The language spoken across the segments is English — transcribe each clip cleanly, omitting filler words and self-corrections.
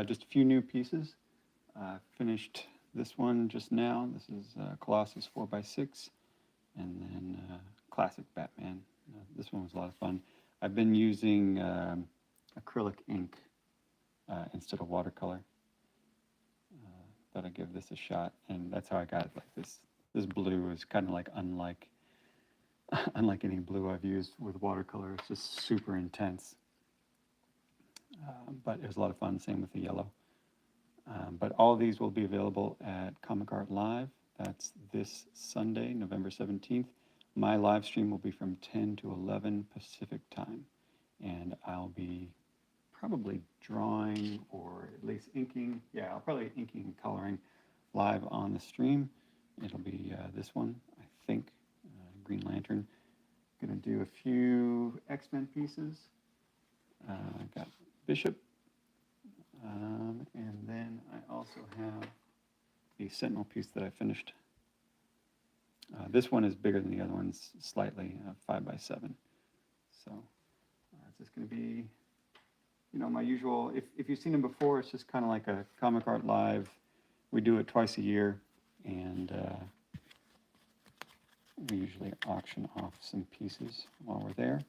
Just a few new pieces. Finished this one just now. This is Colossus 4x6, and then classic Batman. This one was a lot of fun. I've been using acrylic ink instead of watercolor. Thought I'd give this a shot, and that's how I got it. Like this. This blue is kind of like unlike any blue I've used with watercolor. It's just super intense, but it was a lot of fun. Same with the yellow. But all of these will be available at Comic Art Live. That's this Sunday, November 17th. My live stream will be from 10 to 11 Pacific time, and I'll be probably drawing or at least inking. Yeah, I'll probably inking and coloring live on the stream. It'll be this one, I think, Green Lantern. Going to do a few X-Men pieces. Got Bishop. And then I also have the Sentinel piece that I finished. This one is bigger than the other ones slightly, 5x7. So it's just going to be, my usual, if you've seen them before, it's just kind of like a Comic Art Live. We do it twice a year, and we usually auction off some pieces while we're there.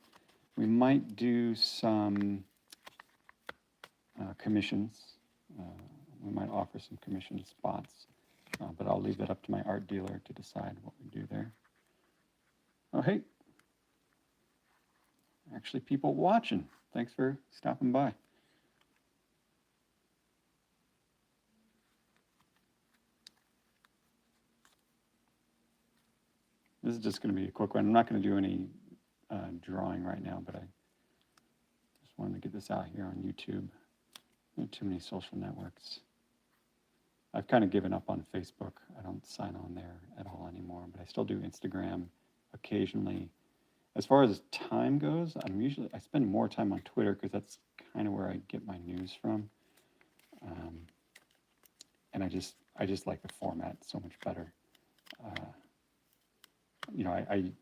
We might do some commissions. We might offer some commission spots, but I'll leave that up to my art dealer to decide what we do there. Oh, hey, actually people watching. Thanks for stopping by. This is just going to be a quick one. I'm not going to do any drawing right now, but I just wanted to get this out here on YouTube. Not too many social networks. I've kind of given up on Facebook. I don't sign on there at all anymore, but I still do Instagram occasionally. As far as time goes, I spend more time on Twitter because that's kind of where I get my news from. And I just like the format so much better.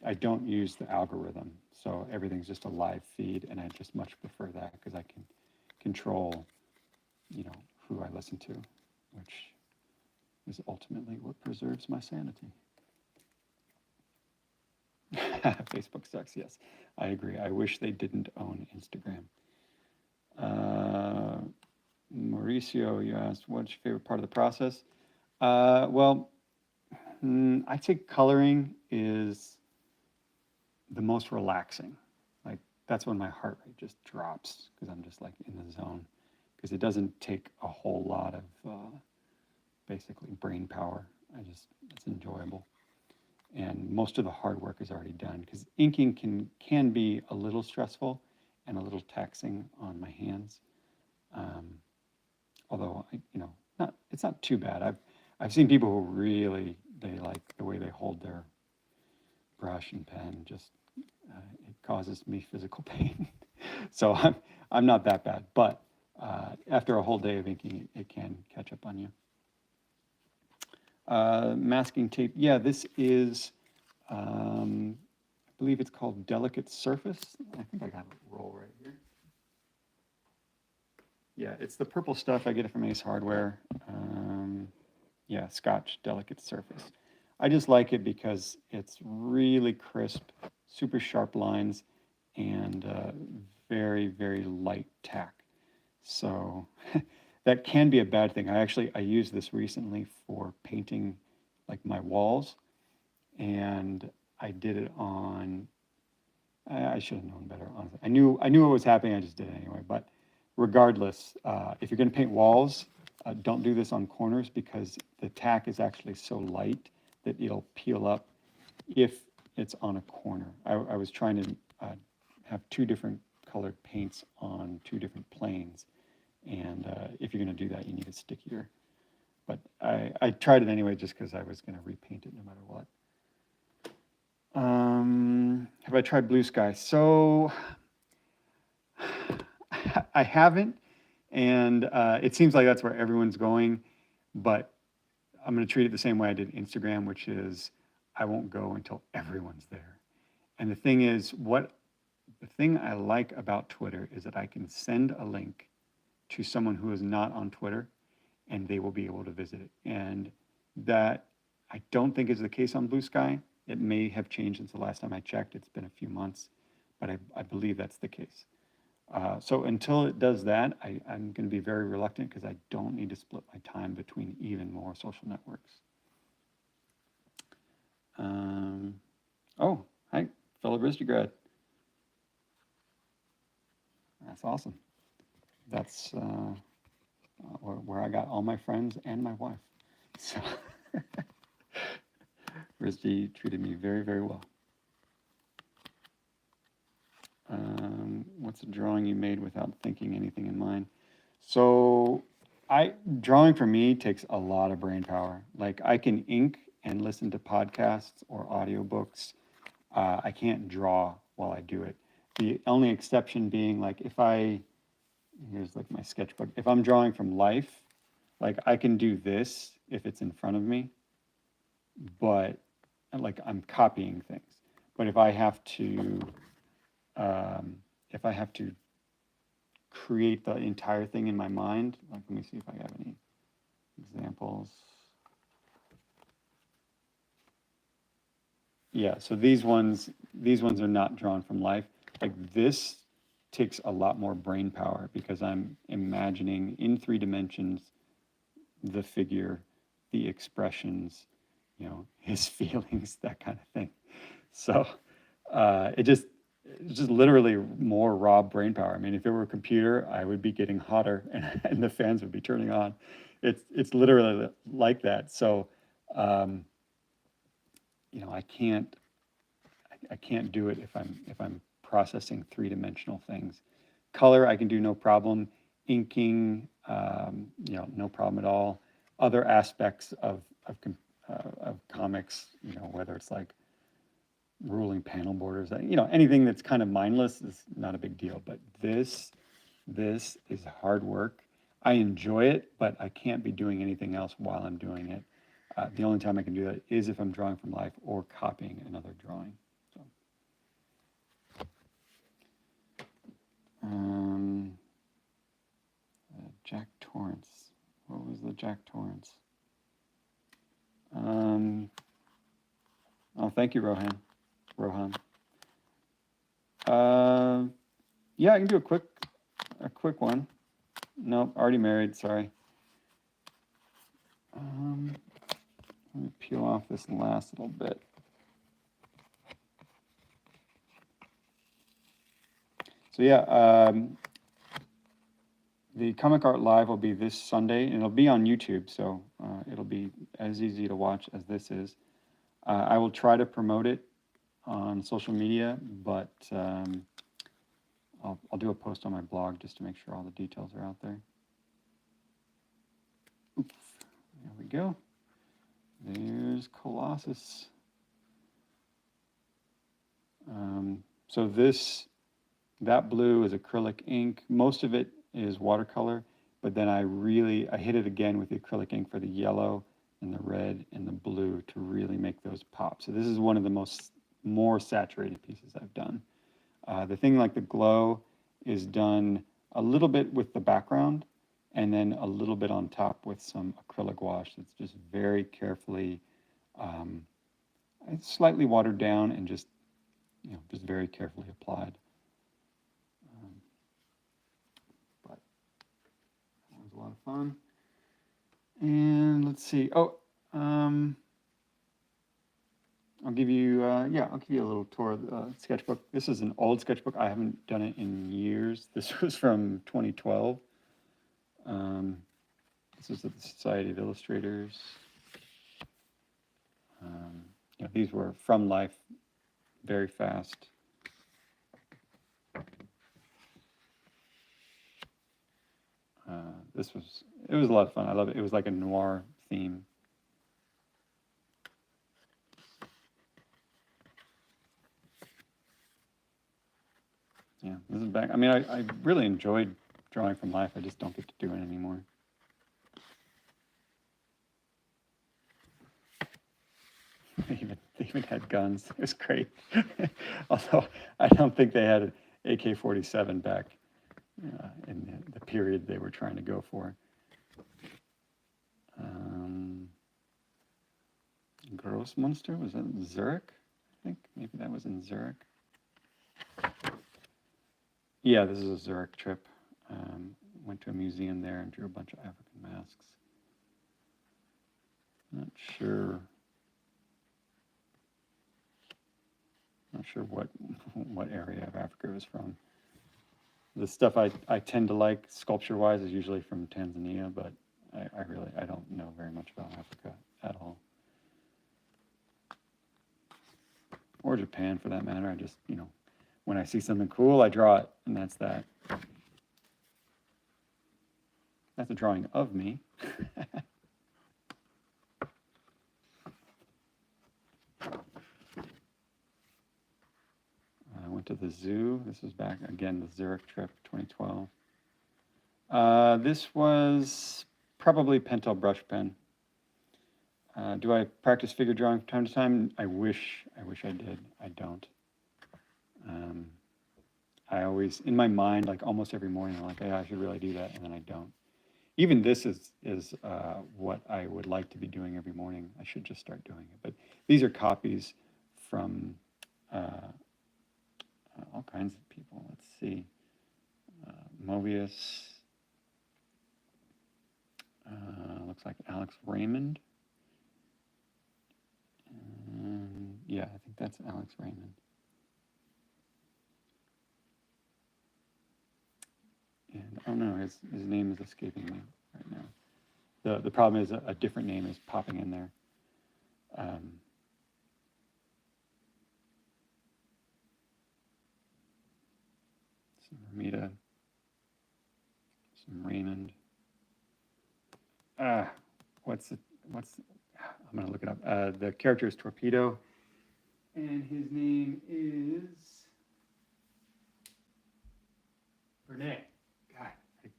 I don't use the algorithm, so everything's just a live feed, and I just much prefer that because I can control, who I listen to, which is ultimately what preserves my sanity. Facebook sucks, yes. I agree. I wish they didn't own Instagram. Mauricio, you asked, what's your favorite part of the process? Well, I'd say coloring is the most relaxing. Like, that's when my heart rate just drops because I'm just like in the zone. Because it doesn't take a whole lot of basically brain power. It's enjoyable. And most of the hard work is already done because inking can be a little stressful and a little taxing on my hands. Although, it's not too bad. I've seen people who really, they like the way they hold their brush and pen. Just it causes me physical pain. So I'm not that bad, but after a whole day of inking, it can catch up on you. Masking tape. Yeah, this is, I believe it's called Delicate Surface. I think I got a roll right here. Yeah, it's the purple stuff. I get it from Ace Hardware. Yeah, Scotch Delicate Surface. I just like it because it's really crisp, super sharp lines, and very, very light tack. So that can be a bad thing. I used this recently for painting like my walls, and I did it on, I should have known better, honestly. I knew what was happening, I just did it anyway. But regardless, if you're gonna paint walls, don't do this on corners because the tack is actually so light that it'll peel up if it's on a corner. I was trying to have two different colored paints on two different planes. And if you're going to do that, you need it stickier. But I tried it anyway just because I was going to repaint it no matter what. Have I tried Blue Sky? So I haven't, and it seems like that's where everyone's going. But I'm going to treat it the same way I did Instagram, which is I won't go until everyone's there. And the thing is, the thing I like about Twitter is that I can send a link to someone who is not on Twitter, and they will be able to visit it. And that I don't think is the case on Blue Sky. It may have changed since the last time I checked. It's been a few months, but I believe that's the case. So until it does that, I'm going to be very reluctant because I don't need to split my time between even more social networks. Oh, hi, fellow RISD grad. That's awesome. That's where I got all my friends and my wife. So RISD treated me very, very well. What's a drawing you made without thinking anything in mind? So drawing for me takes a lot of brain power. Like I can ink and listen to podcasts or audiobooks. I can't draw while I do it. The only exception being like here's like my sketchbook. If I'm drawing from life, like I can do this if it's in front of me, but like I'm copying things. But if I have to create the entire thing in my mind, like let me see if I have any examples. Yeah, so these ones are not drawn from life. Like this takes a lot more brain power because I'm imagining in 3 dimensions the figure, the expressions, his feelings, that kind of thing. So it's just literally more raw brain power. I mean, if it were a computer, I would be getting hotter and the fans would be turning on. It's literally like that. So I can't do it if I'm processing 3-dimensional things. Color I can do no problem. Inking, no problem at all. Other aspects of comics, whether it's like ruling panel borders, anything that's kind of mindless is not a big deal. But this is hard work. I enjoy it, but I can't be doing anything else while I'm doing it. The only time I can do that is if I'm drawing from life or copying another drawing. So. Jack Torrance. What was the Jack Torrance? Oh, thank you, Rohan. Yeah, I can do a quick one. Nope, already married. Sorry. Let me peel off this last little bit. So yeah, the Comic Art Live will be this Sunday, and it'll be on YouTube, so it'll be as easy to watch as this is. I will try to promote it on social media, but I'll do a post on my blog just to make sure all the details are out there. Oops, there we go. There's Colossus. So that blue is acrylic ink. Most of it is watercolor, but then I hit it again with the acrylic ink for the yellow and the red and the blue to really make those pop. So this is one of the more saturated pieces I've done. The thing like the glow is done a little bit with the background and then a little bit on top with some acrylic wash that's just very carefully, slightly watered down and just very carefully applied. But that was a lot of fun. And let's see. Oh, I'll give you a little tour of the sketchbook. This is an old sketchbook. I haven't done it in years. This was from 2012. This is at the Society of Illustrators. These were from life, very fast. It was a lot of fun. I love it. It was like a noir theme. Yeah, this is back. I mean, I really enjoyed drawing from life. I just don't get to do it anymore. They even had guns. It was great. Although I don't think they had an AK-47 back in the period they were trying to go for. Grossmünster, was that Zurich? I think maybe that was in Zurich. Yeah, this is a Zurich trip. Went to a museum there and drew a bunch of African masks. Not sure what area of Africa it was from. The stuff I tend to like sculpture-wise is usually from Tanzania, but I don't know very much about Africa at all. Or Japan, for that matter. I just, when I see something cool, I draw it, and that's that. That's a drawing of me. I went to the zoo. This was back, again, the Zurich trip, 2012. This was probably Pentel brush pen. Do I practice figure drawing from time to time? I wish I did. I don't. I always, in my mind, like almost every morning, I'm like, yeah, I should really do that, and then I don't. Even this is what I would like to be doing every morning. I should just start doing it. But these are copies from all kinds of people. Let's see. Mobius. Looks like Alex Raymond. Yeah, I think that's Alex Raymond. And oh no, his name is escaping me right now. The problem is a different name is popping in there. Some Ramita, some Raymond. I'm gonna look it up. The character is Torpedo, and his name is Bernay. God, I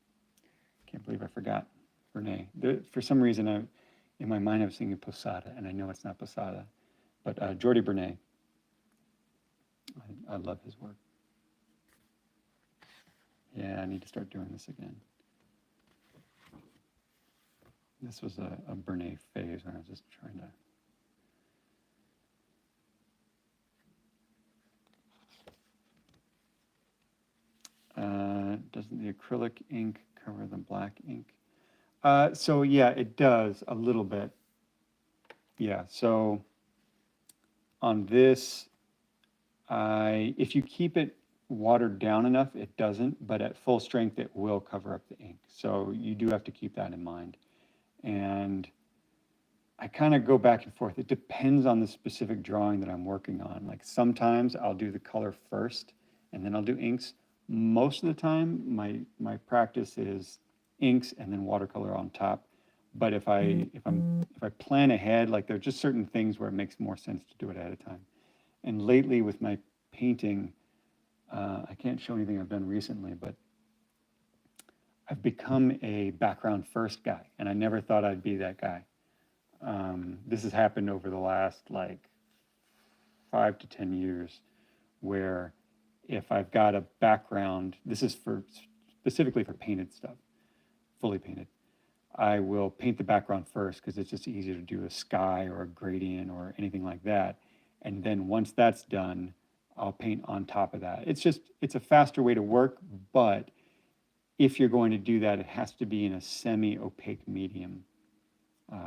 can't believe I forgot Bernay. For some reason, in my mind I was thinking Posada, and I know it's not Posada, but Jordi Bernay. I love his work. Yeah, I need to start doing this again. This was a Bernay phase when I was just trying to... doesn't the acrylic ink cover the black ink? So yeah, it does a little bit. Yeah, so on this, if you keep it watered down enough, it doesn't, but at full strength, it will cover up the ink. So you do have to keep that in mind. And I kind of go back and forth. It depends on the specific drawing that I'm working on. Like sometimes I'll do the color first and then I'll do inks. Most of the time, my practice is inks and then watercolor on top. But if I plan ahead, like there are just certain things where it makes more sense to do it ahead of time. And lately with my painting, I can't show anything I've done recently, but I've become a background first guy, and I never thought I'd be that guy. This has happened over the last like 5 to 10 years, where if I've got a background, this is specifically for painted stuff, fully painted, I will paint the background first because it's just easier to do a sky or a gradient or anything like that. And then once that's done, I'll paint on top of that. It's a faster way to work, but if you're going to do that, it has to be in a semi-opaque medium,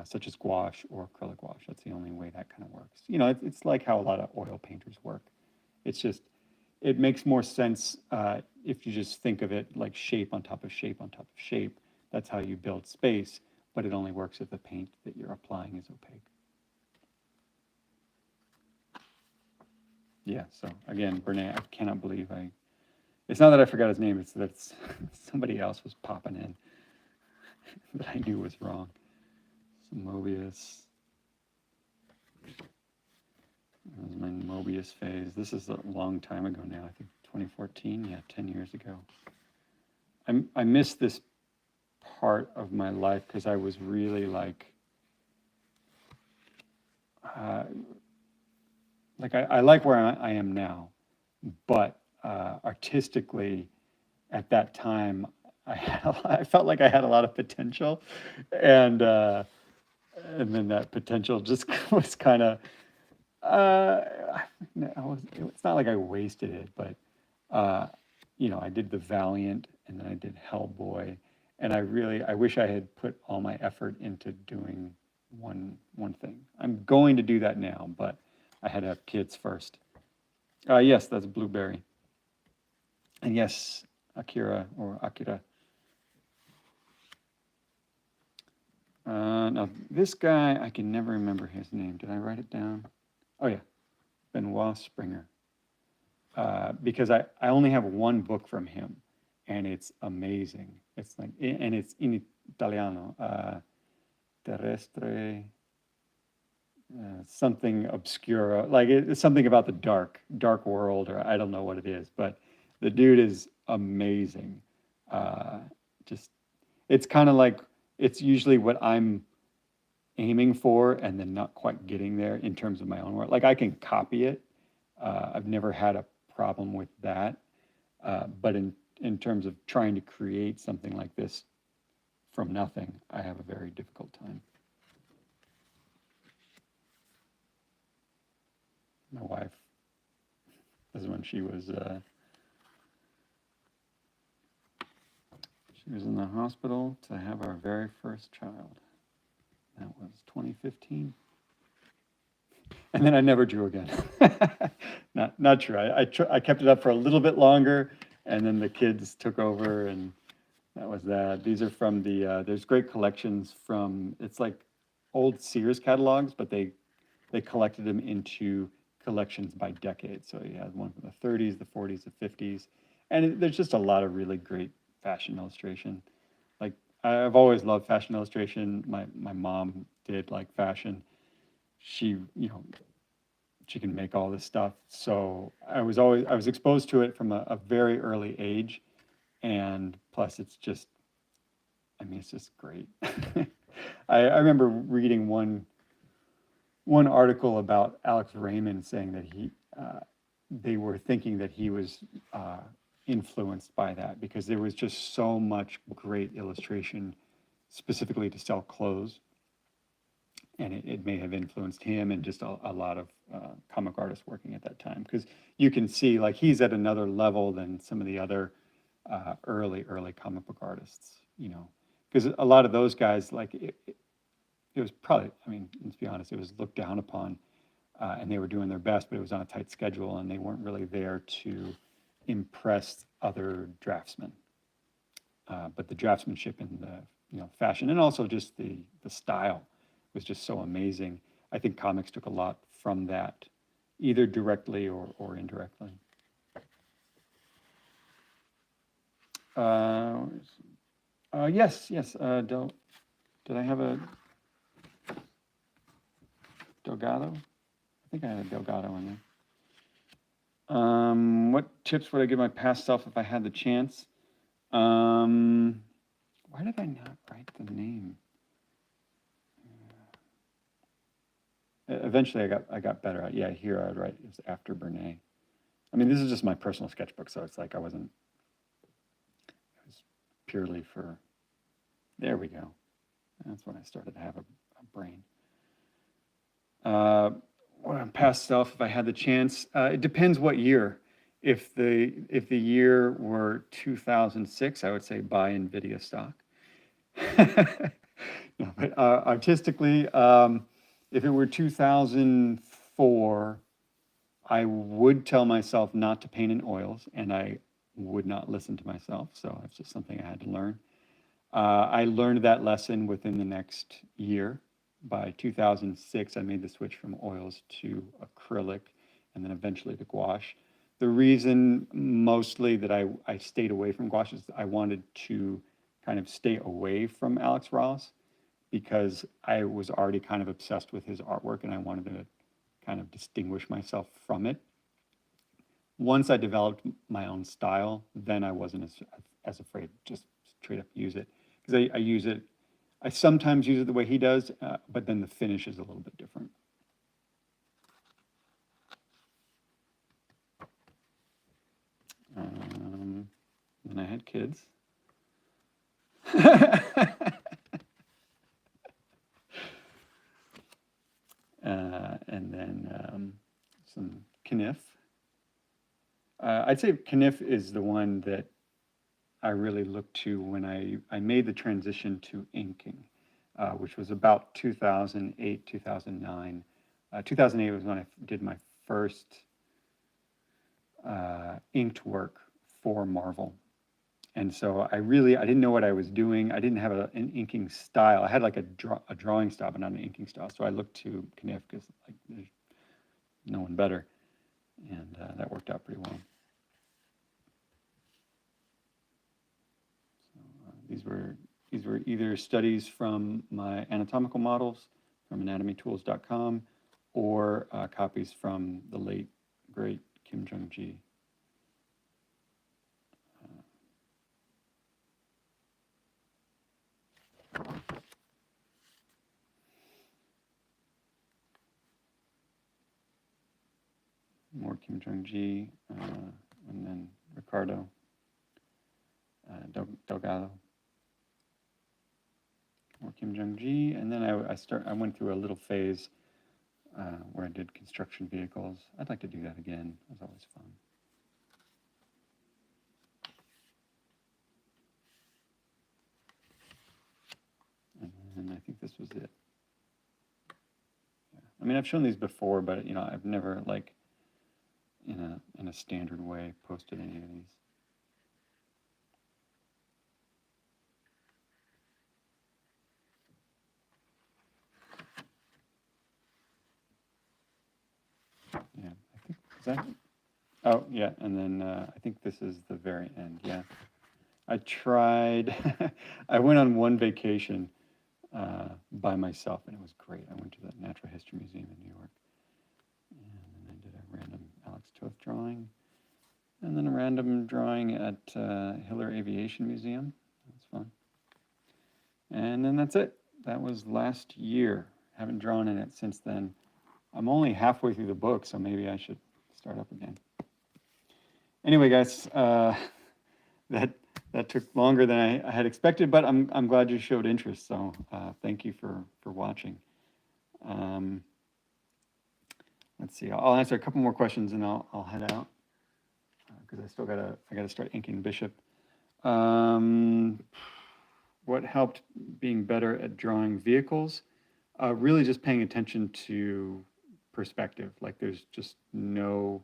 such as gouache or acrylic gouache. That's the only way that kind of works. It's like how a lot of oil painters work. It makes more sense if you just think of it like shape on top of shape on top of shape. That's how you build space, but it only works if the paint that you're applying is opaque. Yeah, so again, Bernay, I cannot believe it's not that I forgot his name, it's that somebody else was popping in that I knew was wrong. So Mobius. That was my Mobius phase. This is a long time ago now, I think 2014, yeah, 10 years ago. I missed this part of my life because I was really like I like where I am now, but artistically, at that time, I felt like I had a lot of potential, and uh, and then that potential just was kind of uh, it's not like I wasted it, but uh, I did the Valiant, and then I did Hellboy, and I wish I had put all my effort into doing one thing. I'm going to do that now, but I had to have kids first. Yes, that's Blueberry, and yes, Akira. Now this guy, I can never remember his name. Did I write it down? Oh yeah, Benoit Springer. Because I only have one book from him, and it's amazing. It's like, and it's in Italiano, terrestre, something obscura, like it's something about the dark world, or I don't know what it is, but the dude is amazing. Uh, just, it's kind of like, it's usually what I'm aiming for and then not quite getting there in terms of my own work. Like I can copy it. I've never had a problem with that. But in terms of trying to create something like this from nothing, I have a very difficult time. My wife, this is when she was in the hospital to have our very first child. That was 2015. And then I never drew again. Not true. I kept it up for a little bit longer, and then the kids took over, and that was that. These are from there's great collections from, it's like old Sears catalogs, but they collected them into collections by decade. So you have one from the 30s, the 40s, the 50s, and there's just a lot of really great fashion illustration. Like I've always loved fashion illustration. My mom did like fashion. She, she can make all this stuff. So I was exposed to it from a very early age, and plus it's just, I mean, it's just great. I remember reading one article about Alex Raymond saying that they were thinking that he was influenced by that because there was just so much great illustration specifically to sell clothes, and it may have influenced him and just a lot of comic artists working at that time, because you can see like he's at another level than some of the other early comic book artists, because a lot of those guys, like it was probably, I mean, let's be honest, it was looked down upon, and they were doing their best, but it was on a tight schedule, and they weren't really there to impress other draftsmen. But the draftsmanship and the fashion, and also just the style, was just so amazing. I think comics took a lot from that, either directly or indirectly. Yes. Did I have a Delgado? I think I had a Delgado in there. What tips would I give my past self if I had the chance? Why did I not write the name? Eventually, I got better. Yeah, here I'd write, it was after Bernay. I mean, this is just my personal sketchbook, so it's like it was purely for, there we go. That's when I started to have a brain. Past self, if I had the chance, it depends what year. If the year were 2006, I would say buy NVIDIA stock. No, but artistically, if it were 2004, I would tell myself not to paint in oils, and I would not listen to myself. So it's just something I had to learn. I learned that lesson within the next year. By 2006, I made the switch from oils to acrylic, and then eventually to gouache. The reason mostly that I stayed away from gouache is I wanted to kind of stay away from Alex Ross, because I was already kind of obsessed with his artwork, and I wanted to kind of distinguish myself from it. Once I developed my own style, then I wasn't as afraid to just straight up use it, because I use it. I sometimes use it the way he does, but then the finish is a little bit different. Then I had kids. And then some Kniff. I'd say Kniff is the one that I really looked to when I made the transition to inking, which was about 2008, 2009. 2008 was when I did my first inked work for Marvel. And so I didn't know what I was doing. I didn't have an inking style. I had like a drawing style, but not an inking style. So I looked to Kniff because like there's no one better, and that worked out pretty well. So, these were either studies from my anatomical models from anatomytools.com or copies from the late great Kim Jung-ji. More Kim Jung-ji, and then Ricardo Delgado. More Kim Jung-ji, and then I went through a little phase where I did construction vehicles. I'd like to do that again. It was always fun. And I think this was it. Yeah. I mean, I've shown these before, but I've never like in a standard way posted any of these. Yeah, I think is that. Oh yeah, and then I think this is the very end. Yeah, I tried. I went on one vacation by myself, and it was great. I went to the Natural History Museum in New York, and I did a random Alex Toth drawing, and then a random drawing at Hiller Aviation Museum. That's fun. And then that's it. That was last year. Haven't drawn in it since then. I'm only halfway through the book, so maybe I should start up again. Anyway, guys, that took longer than I had expected, but I'm glad you showed interest. So thank you for watching. Let's see. I'll answer a couple more questions and I'll head out because I gotta start inking Bishop. What helped being better at drawing vehicles? Really just paying attention to perspective. Like there's just no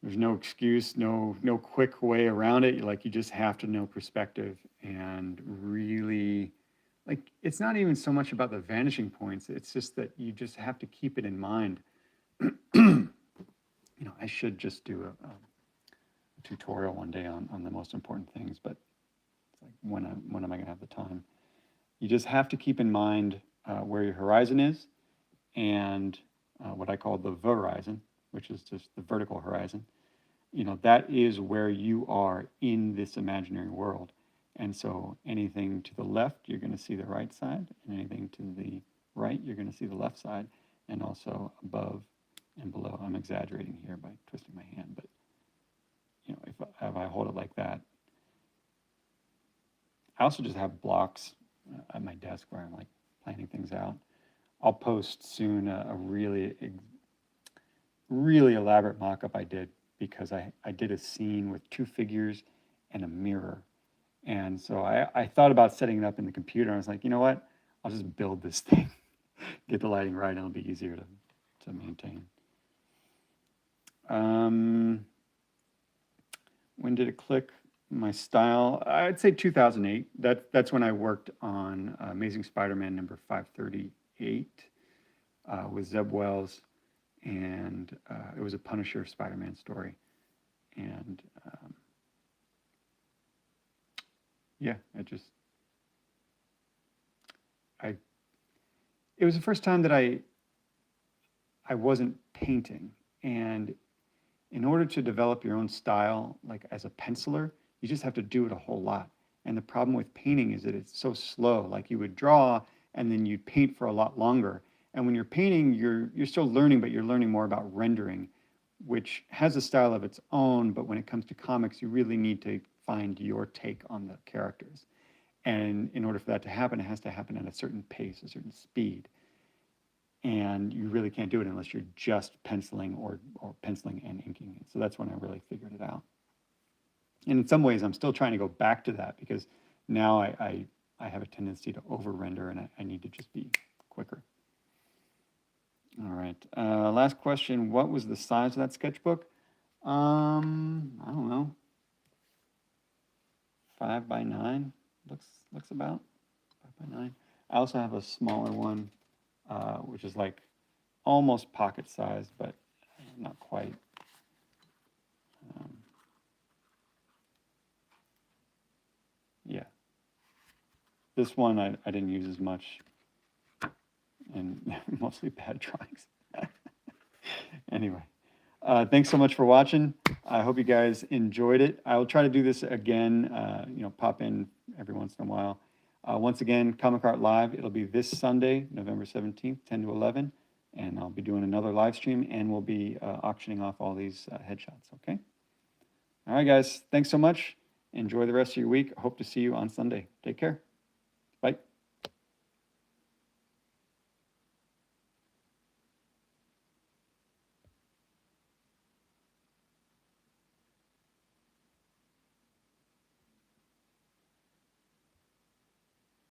excuse, no quick way around it. Like you just have to know perspective and really, like it's not even so much about the vanishing points. It's just that you just have to keep it in mind. I should just do a tutorial one day on the most important things, but it's like when am I going to have the time? You just have to keep in mind where your horizon is and what I call the horizon, which is just the vertical horizon. That is where you are in this imaginary world. And so anything to the left, you're going to see the right side, and anything to the right, you're going to see the left side, and also above and below. I'm exaggerating here by twisting my hand, but if I hold it like that. I also just have blocks at my desk where I'm like planning things out. I'll post soon a really elaborate mock-up I did because I did a scene with two figures and a mirror. And so I thought about setting it up in the computer. And I was like, you know what? I'll just build this thing, get the lighting right, and it'll be easier to maintain. When did it click? My style, I'd say 2008. That's when I worked on Amazing Spider-Man number 538 with Zeb Wells, and it was a Punisher Spider-Man story. And yeah, it was the first time that I wasn't painting, and in order to develop your own style, like as a penciler, you just have to do it a whole lot. And the problem with painting is that it's so slow. Like you would draw and then you'd paint for a lot longer. And when you're painting, you're still learning, but you're learning more about rendering, which has a style of its own. But when it comes to comics, you really need to find your take on the characters. And in order for that to happen, it has to happen at a certain pace, a certain speed. And you really can't do it unless you're just penciling or penciling and inking it. So that's when I really figured it out. And in some ways, I'm still trying to go back to that because now I have a tendency to over-render and I need to just be quicker. All right. Last question. What was the size of that sketchbook? I don't know. 5 by 9 looks about 5 by 9. I also have a smaller one, which is like almost pocket size, but not quite. Yeah. This one I didn't use as much, and mostly bad drawings. Anyway, thanks so much for watching. I hope you guys enjoyed it. I will try to do this again, pop in every once in a while. Once again, Comic Art Live, it'll be this Sunday, November 17th, 10 to 11, and I'll be doing another live stream, and we'll be auctioning off all these headshots, okay? All right, guys, thanks so much. Enjoy the rest of your week. Hope to see you on Sunday. Take care.